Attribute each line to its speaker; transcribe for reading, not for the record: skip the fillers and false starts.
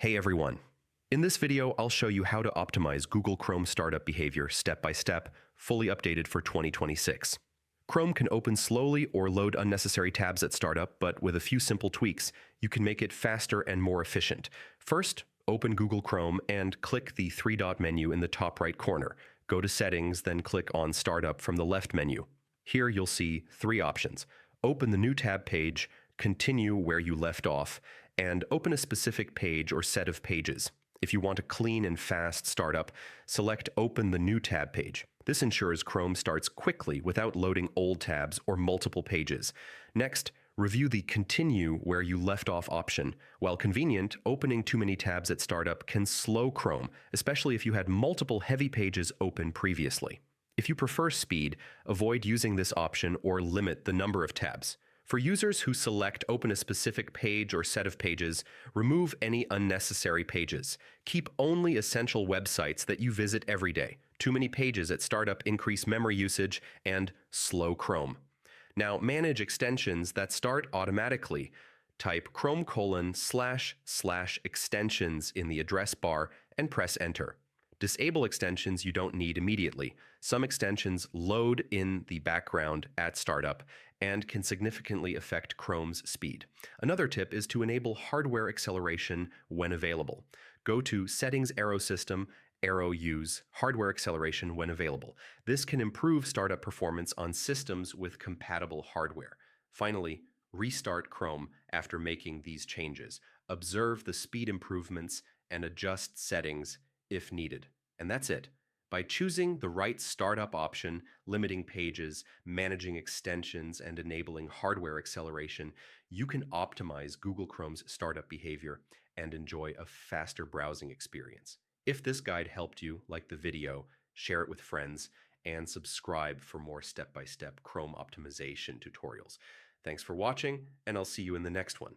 Speaker 1: Hey everyone. In this video, I'll show you how to optimize Google Chrome startup behavior step by step, fully updated for 2026. Chrome can open slowly or load unnecessary tabs at startup, but with a few simple tweaks, you can make it faster and more efficient. First, open Google Chrome and click the three-dot menu in the top right corner. Go to Settings, then click on Startup from the left menu. Here you'll see three options. Open the new tab page, continue where you left off, and open a specific page or set of pages. If you want a clean and fast startup, select Open the New Tab page. This ensures Chrome starts quickly without loading old tabs or multiple pages. Next, review the Continue where you left off option. While convenient, opening too many tabs at startup can slow Chrome, especially if you had multiple heavy pages open previously. If you prefer speed, avoid using this option or limit the number of tabs. For users who select Open a specific page or set of pages, remove any unnecessary pages. Keep only essential websites that you visit every day. Too many pages at startup increase memory usage and slow Chrome. Now, manage extensions that start automatically. Type Chrome://extensions in the address bar and press Enter. Disable extensions you don't need immediately. Some extensions load in the background at startup and can significantly affect Chrome's speed. Another tip is to enable hardware acceleration when available. Go to Settings Arrow System, Arrow Use Hardware Acceleration when available. This can improve startup performance on systems with compatible hardware. Finally, restart Chrome after making these changes. Observe the speed improvements and adjust settings if needed. And that's it. By choosing the right startup option, limiting pages, managing extensions, and enabling hardware acceleration, you can optimize Google Chrome's startup behavior and enjoy a faster browsing experience. If this guide helped you, like the video, share it with friends, and subscribe for more step-by-step Chrome optimization tutorials. Thanks for watching, and I'll see you in the next one.